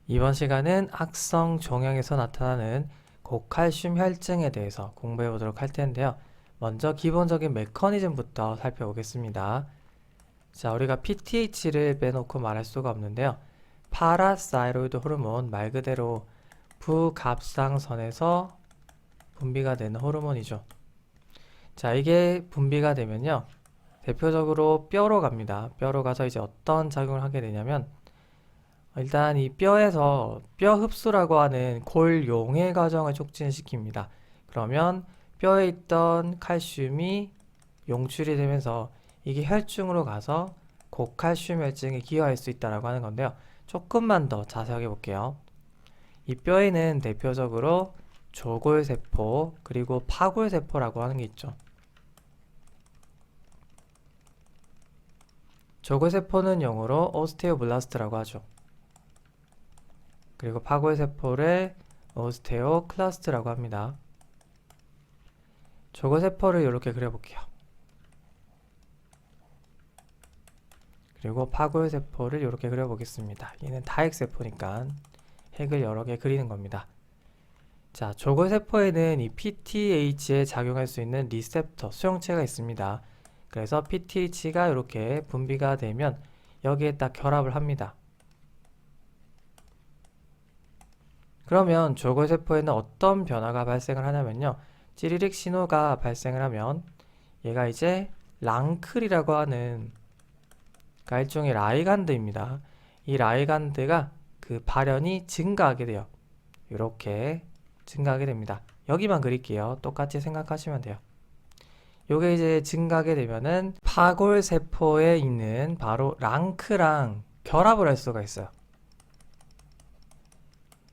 이번 시간은 악성 종양에서 나타나는 고칼슘 혈증에 대해서 공부해 보도록 할 텐데요. 먼저 기본적인 메커니즘부터 살펴보겠습니다. 자, 우리가 PTH를 빼놓고 말할 수가 없는데요. 파라사이로이드 호르몬, 말 그대로 부갑상선에서 분비가 되는 호르몬이죠. 자, 이게 분비가 되면요. 대표적으로 뼈로 갑니다. 뼈로 가서 이제 어떤 작용을 하게 되냐면 일단 이 뼈에서 뼈 흡수라고 하는 골용해 과정을 촉진시킵니다. 그러면 뼈에 있던 칼슘이 용출이 되면서 이게 혈중으로 가서 고칼슘 혈증에 기여할 수 있다고 하는 건데요. 조금만 더 자세하게 볼게요. 이 뼈에는 대표적으로 조골세포 그리고 파골세포라고 하는 게 있죠. 조골세포는 영어로 오스테오블라스트라고 하죠. 그리고 파골세포를 오스테오클라스트라고 합니다. 조골세포를 이렇게 그려볼게요. 그리고 파골세포를 이렇게 그려보겠습니다. 얘는 다핵세포니까 핵을 여러 개 그리는 겁니다. 자, 조골세포에는 이 PTH에 작용할 수 있는 리셉터, 수용체가 있습니다. 그래서 PTH가 이렇게 분비가 되면 여기에 딱 결합을 합니다. 그러면 조골세포에는 어떤 변화가 발생을 하냐면요. 찌리릭 신호가 발생을 하면 얘가 이제 랑클이라고 하는 그러니까 일종의 라이간드입니다. 이 라이간드가 그 발현이 증가하게 돼요. 이렇게 증가하게 됩니다. 여기만 그릴게요. 똑같이 생각하시면 돼요. 요게 이제 증가하게 되면은 파골세포에 있는 바로 랑크랑 결합을 할 수가 있어요.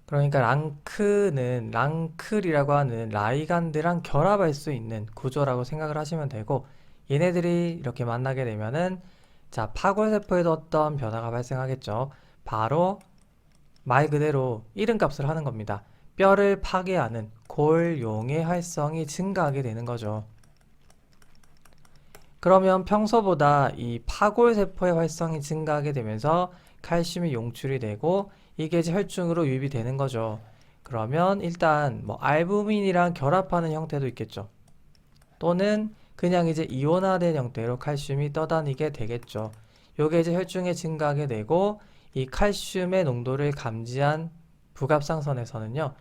그러니까 랑크는 랑클이라고 하는 라이간드랑 결합할 수 있는 구조라고 생각을 하시면 되고 얘네들이 이렇게 만나게 되면은 자, 파골세포에도 어떤 변화가 발생하겠죠. 바로 말 그대로 이름값을 하는 겁니다. 뼈를 파괴하는 골용의 활성이 증가하게 되는 거죠. 그러면 평소보다 이 파골세포의 활성이 증가하게 되면서 칼슘이 용출이 되고 이게 이제 혈중으로 유입이 되는 거죠. 그러면 일단 뭐 알부민이랑 결합하는 형태도 있겠죠. 또는 그냥 이제 이온화된 형태로 칼슘이 떠다니게 되겠죠. 요게 이제 혈중에 증가하게 되고 이 칼슘의 농도를 감지한 부갑상선에서는요.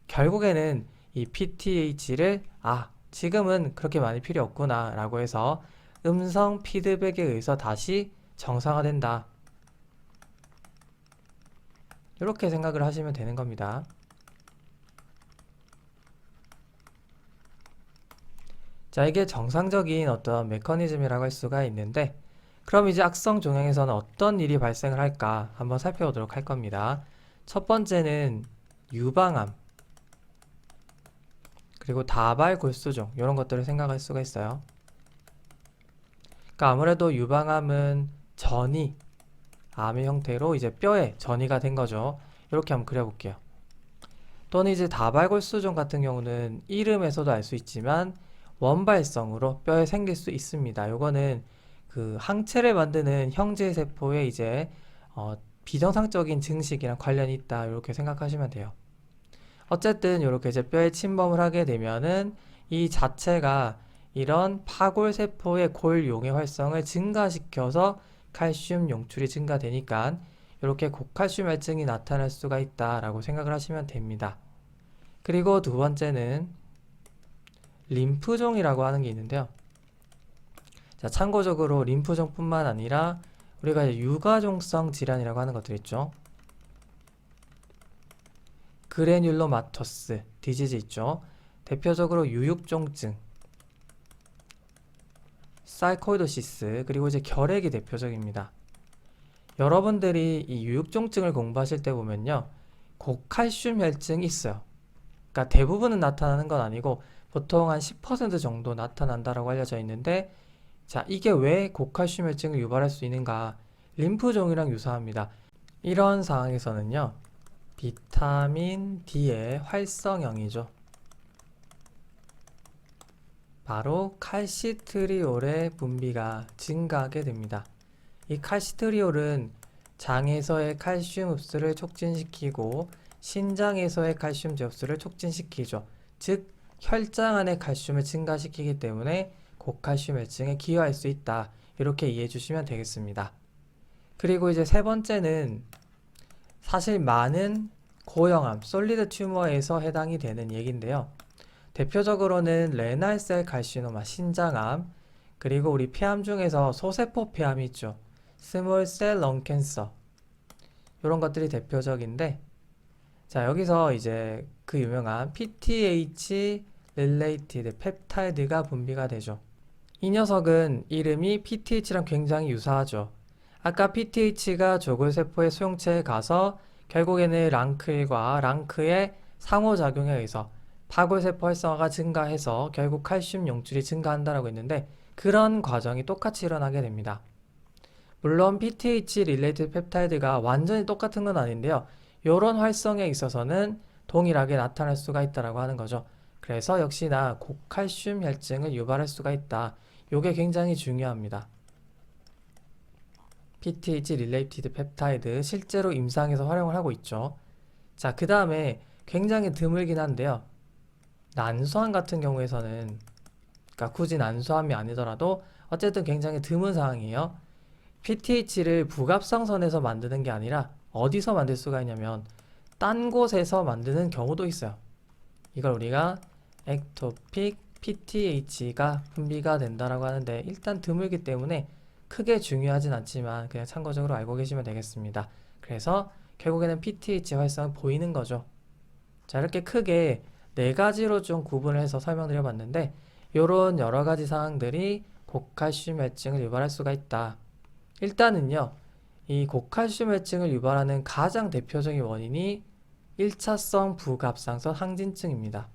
결국에는 이 PTH를 지금은 그렇게 많이 필요 없구나 라고 해서 음성 피드백에 의해서 다시 정상화된다. 이렇게 생각을 하시면 되는 겁니다. 자, 이게 정상적인 어떤 메커니즘이라고 할 수가 있는데 그럼 이제 악성 종양에서는 어떤 일이 발생을 할까 한번 살펴보도록 할 겁니다. 첫 번째는 유방암 그리고 다발골수종 이런 것들을 생각할 수가 있어요. 그러니까 아무래도 유방암은 전이 암의 형태로 이제 뼈에 전이가 된 거죠. 이렇게 한번 그려볼게요. 또는 이제 다발골수종 같은 경우는 이름에서도 알 수 있지만 원발성으로 뼈에 생길 수 있습니다. 요거는 그 항체를 만드는 형제세포의 이제 비정상적인 증식이랑 관련이 있다. 이렇게 생각하시면 돼요. 어쨌든 이렇게 이제 뼈에 침범을 하게 되면은 이 자체가 이런 파골세포의 골용의 활성을 증가시켜서 칼슘 용출이 증가되니까 이렇게 고칼슘 혈증이 나타날 수가 있다라고 생각을 하시면 됩니다. 그리고 두 번째는 림프종이라고 하는 게 있는데요. 자, 참고적으로 림프종뿐만 아니라 우리가 이제 유가종성 질환이라고 하는 것들 있죠. 그래뉼로마토스 디지즈 있죠. 대표적으로 유육종증, 사이코이도시스, 그리고 이제 결핵이 대표적입니다. 여러분들이 이 유육종증을 공부하실 때 보면요. 고칼슘 혈증이 있어요. 그러니까 대부분은 나타나는 건 아니고 보통 한 10% 정도 나타난다라고 알려져 있는데 자, 이게 왜 고칼슘 혈증을 유발할 수 있는가? 림프종이랑 유사합니다. 이런 상황에서는요. 비타민 D의 활성형이죠. 바로 칼시트리올의 분비가 증가하게 됩니다. 이 칼시트리올은 장에서의 칼슘 흡수를 촉진시키고 신장에서의 칼슘 재흡수를 촉진시키죠. 즉 혈장 안의 칼슘을 증가시키기 때문에 고칼슘 혈증에 기여할 수 있다. 이렇게 이해해 주시면 되겠습니다. 그리고 이제 세 번째는 사실 많은 고형암, 솔리드 튜머에서 해당이 되는 얘기인데요. 대표적으로는 레날셀 칼시노마, 신장암, 그리고 우리 폐암 중에서 소세포 폐암이 있죠. 스몰셀 런캔서, 이런 것들이 대표적인데, 자, 여기서 이제 그 유명한 PTH 릴레이티드 펩타이드가 분비가 되죠. 이 녀석은 이름이 PTH랑 굉장히 유사하죠. 아까 PTH가 조골세포의 수용체에 가서 결국에는 랑클과 랑크의 상호작용에 의해서 파골세포 활성화가 증가해서 결국 칼슘 용출이 증가한다라고 했는데 그런 과정이 똑같이 일어나게 됩니다. 물론 PTH 릴레이티드 펩타이드가 완전히 똑같은 건 아닌데요. 이런 활성에 있어서는 동일하게 나타날 수가 있다라고 하는 거죠. 그래서 역시나 고칼슘 혈증을 유발할 수가 있다. 이게 굉장히 중요합니다. PTH 릴레이티드 펩타이드 실제로 임상에서 활용을 하고 있죠. 자, 그 다음에 굉장히 드물긴 한데요. 난소암 같은 경우에서는 그러니까 굳이 난소암이 아니더라도 어쨌든 굉장히 드문 상황이에요. PTH를 부갑상선에서 만드는 게 아니라 어디서 만들 수가 있냐면 딴 곳에서 만드는 경우도 있어요. 이걸 우리가 엑토픽 PTH가 분비가 된다라고 하는데 일단 드물기 때문에 크게 중요하진 않지만 그냥 참고적으로 알고 계시면 되겠습니다. 그래서 결국에는 PTH 활성은 보이는 거죠. 자, 이렇게 크게 네 가지로 좀 구분을 해서 설명드려 봤는데 요런 여러 가지 사항들이 고칼슘 혈증을 유발할 수가 있다. 일단은요, 이 고칼슘 혈증을 유발하는 가장 대표적인 원인이 1차성 부갑상선 항진증입니다.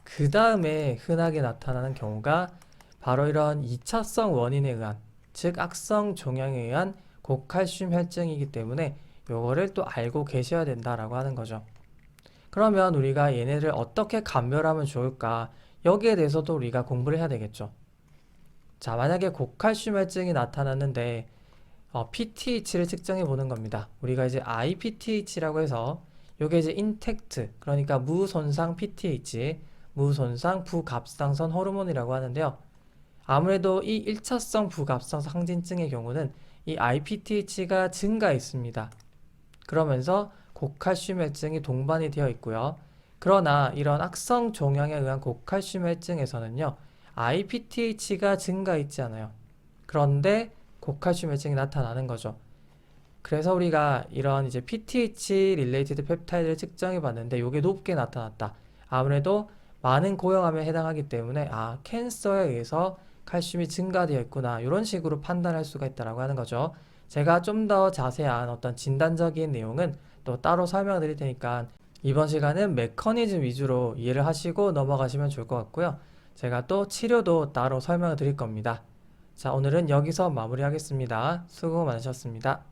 그 다음에 흔하게 나타나는 경우가 바로 이런 2차성 원인에 의한, 즉 악성 종양에 의한 고칼슘 혈증이기 때문에 요거를 또 알고 계셔야 된다라고 하는 거죠. 그러면 우리가 얘네를 어떻게 감별하면 좋을까? 여기에 대해서도 우리가 공부를 해야 되겠죠. 자, 만약에 고칼슘 혈증이 나타났는데 PTH를 측정해 보는 겁니다. 우리가 이제 IPTH라고 해서 요게 이제 인텍트, 그러니까 무손상 PTH, 무손상 부갑상선 호르몬이라고 하는데요. 아무래도 이 1차성 부갑상선 항진증의 경우는 이 IPTH가 증가했습니다. 그러면서 고칼슘 혈증이 동반이 되어 있고요. 그러나 이런 악성 종양에 의한 고칼슘 혈증에서는요. IPTH가 증가했지 않아요. 그런데 고칼슘 혈증이 나타나는 거죠. 그래서 우리가 이런 이제 PTH 릴레이티드 펩타이드를 측정해 봤는데 이게 높게 나타났다. 아무래도 많은 고형암에 해당하기 때문에 캔서에 의해서 칼슘이 증가되어 있구나. 이런 식으로 판단할 수가 있다라고 하는 거죠. 제가 좀 더 자세한 어떤 진단적인 내용은 또 따로 설명을 드릴 테니까 이번 시간은 메커니즘 위주로 이해를 하시고 넘어가시면 좋을 것 같고요. 제가 또 치료도 따로 설명을 드릴 겁니다. 자, 오늘은 여기서 마무리하겠습니다. 수고 많으셨습니다.